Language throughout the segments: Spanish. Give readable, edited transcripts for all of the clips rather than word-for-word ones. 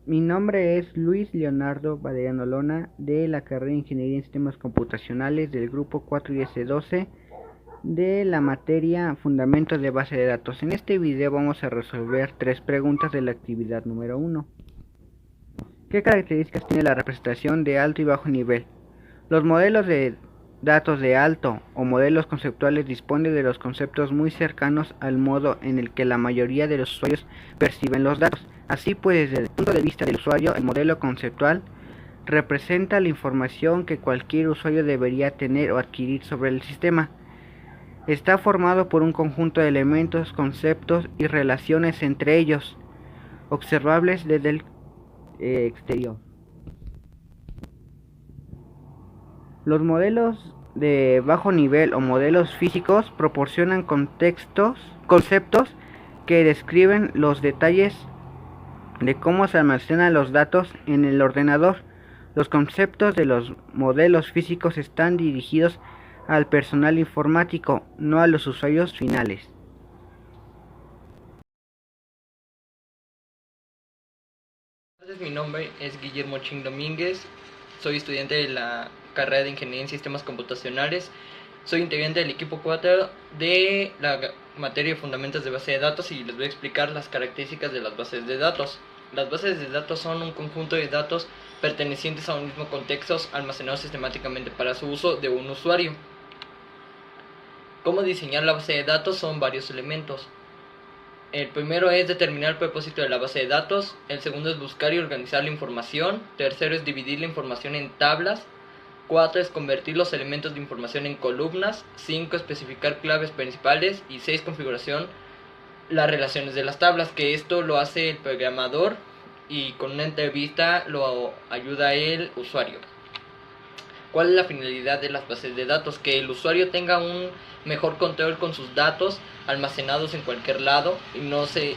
Mi nombre es Luis Leonardo Valeriano Lona, de la carrera de Ingeniería en Sistemas Computacionales del grupo 4S12 de la materia Fundamentos de Base de Datos. En este video vamos a resolver tres preguntas de la actividad número 1. ¿Qué características tiene la representación de alto y bajo nivel? Los modelos de datos de alto o modelos conceptuales disponen de los conceptos muy cercanos al modo en el que la mayoría de los usuarios perciben los datos. Así pues, desde el punto de vista del usuario, el modelo conceptual representa la información que cualquier usuario debería tener o adquirir sobre el sistema. Está formado por un conjunto de elementos, conceptos y relaciones entre ellos, observables desde el exterior. Los modelos de bajo nivel o modelos físicos proporcionan conceptos que describen los detalles de cómo se almacenan los datos en el ordenador. Los conceptos de los modelos físicos están dirigidos al personal informático, no a los usuarios finales. Mi nombre es Guillermo Ching Domínguez, soy estudiante de la carrera de Ingeniería en Sistemas Computacionales, soy integrante del equipo 4 de la materia de Fundamentos de Base de Datos y les voy a explicar las características de las bases de datos. Las bases de datos son un conjunto de datos pertenecientes a un mismo contexto almacenados sistemáticamente para su uso de un usuario. ¿Cómo diseñar la base de datos? Son varios elementos. El primero es determinar el propósito de la base de datos, el segundo es buscar y organizar la información, tercero es dividir la información en tablas, 4 es convertir los elementos de información en columnas, 5 especificar claves principales y 6 configuración las relaciones de las tablas, que esto lo hace el programador y con una entrevista lo ayuda el usuario. ¿Cuál es la finalidad de las bases de datos? Que el usuario tenga un mejor control con sus datos almacenados en cualquier lado y no se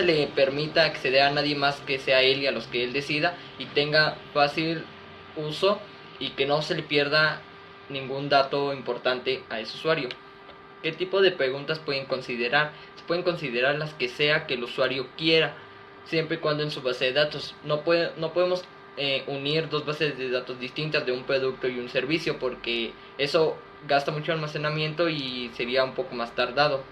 le permita acceder a nadie más que sea él y a los que él decida y tenga fácil uso y que no se le pierda ningún dato importante a ese usuario. ¿Qué tipo de preguntas pueden considerar? Se pueden considerar las que sea que el usuario quiera, siempre y cuando en su base de datos. No podemos unir dos bases de datos distintas de un producto y un servicio porque eso gasta mucho almacenamiento y sería un poco más tardado.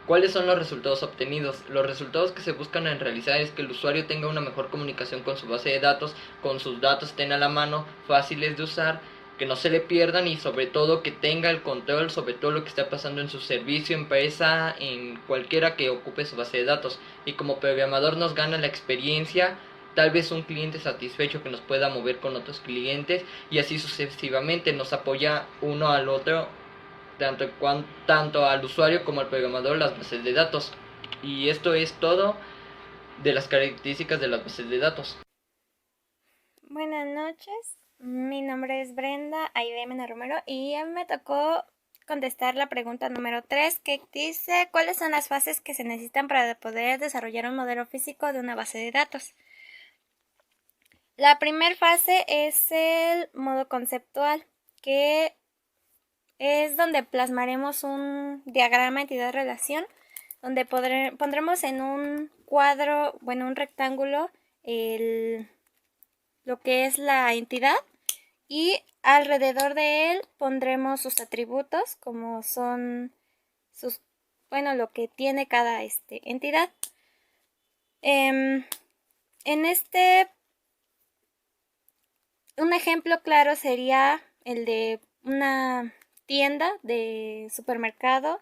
¿Cuáles son los resultados obtenidos? Los resultados que se buscan en realizar es que el usuario tenga una mejor comunicación con su base de datos, con sus datos estén a la mano, fáciles de usar, que no se le pierdan y sobre todo que tenga el control sobre todo lo que está pasando en su servicio, empresa, en cualquiera que ocupe su base de datos. Y como programador nos gana la experiencia, tal vez un cliente satisfecho que nos pueda mover con otros clientes y así sucesivamente nos apoya uno al otro tanto al usuario como al programador las bases de datos. Y esto es todo de las características de las bases de datos. Buenas noches, mi nombre es Brenda Aide Mena Romero y a mí me tocó contestar la pregunta número 3 que dice ¿cuáles son las fases que se necesitan para poder desarrollar un modelo físico de una base de datos? La primera fase es el modo conceptual, que es donde plasmaremos un diagrama entidad-relación, donde pondremos en un cuadro, un rectángulo, lo que es la entidad y alrededor de él pondremos sus atributos, como son lo que tiene cada entidad. En un ejemplo claro sería el de una tienda de supermercado,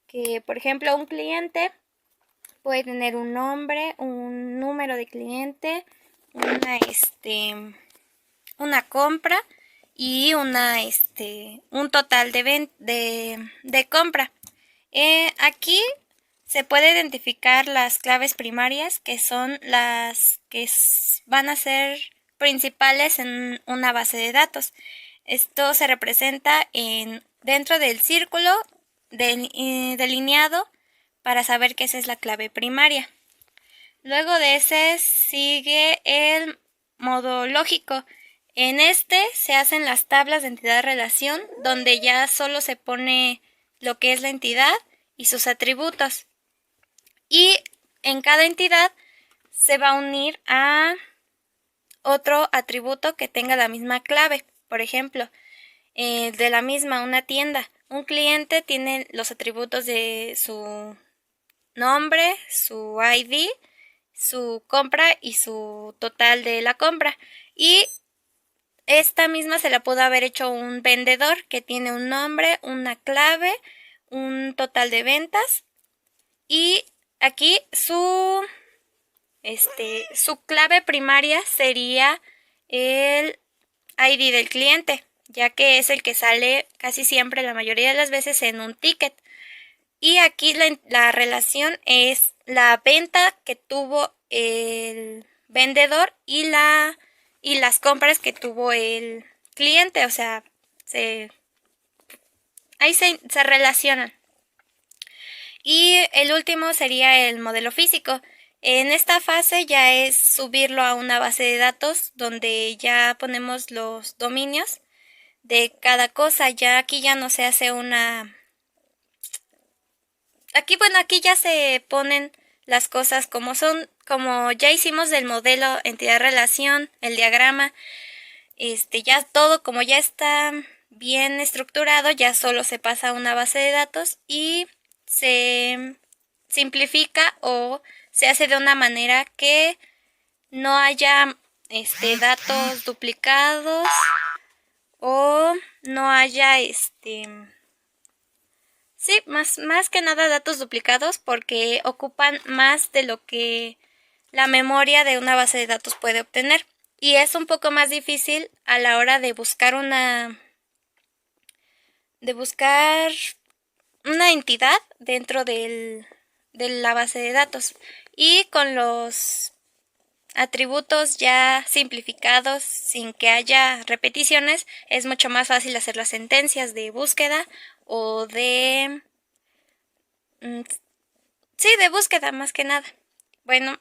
que por ejemplo un cliente puede tener un nombre, un número de cliente, una compra y un total de compra. Aquí se puede identificar las claves primarias, que son las que van a ser principales en una base de datos. Esto se representa dentro del círculo delineado para saber que esa es la clave primaria. Luego de ese sigue el modo lógico. En este se hacen las tablas de entidad-relación, donde ya solo se pone lo que es la entidad y sus atributos. Y en cada entidad se va a unir a otro atributo que tenga la misma clave. Por ejemplo, de la misma, una tienda. Un cliente tiene los atributos de su nombre, su ID, su compra y su total de la compra. Y esta misma se la pudo haber hecho un vendedor que tiene un nombre, una clave, un total de ventas. Y aquí su clave primaria sería el ID del cliente, ya que es el que sale casi siempre, la mayoría de las veces, en un ticket. Y aquí la relación es la venta que tuvo el vendedor y las compras que tuvo el cliente. O sea, ahí se relacionan. Y el último sería el modelo físico. En esta fase ya es subirlo a una base de datos donde ya ponemos los dominios de cada cosa. Ya aquí ya no se hace aquí ya se ponen las cosas como son, como ya hicimos del modelo entidad-relación, el diagrama, ya todo como ya está bien estructurado, ya solo se pasa a una base de datos y se simplifica o se hace de una manera que no haya datos duplicados o no haya sí, más que nada datos duplicados, porque ocupan más de lo que la memoria de una base de datos puede obtener. Y es un poco más difícil a la hora de buscar una entidad dentro de la base de datos. Y con los atributos ya simplificados, sin que haya repeticiones, es mucho más fácil hacer las sentencias de búsqueda o de búsqueda más que nada. Bueno,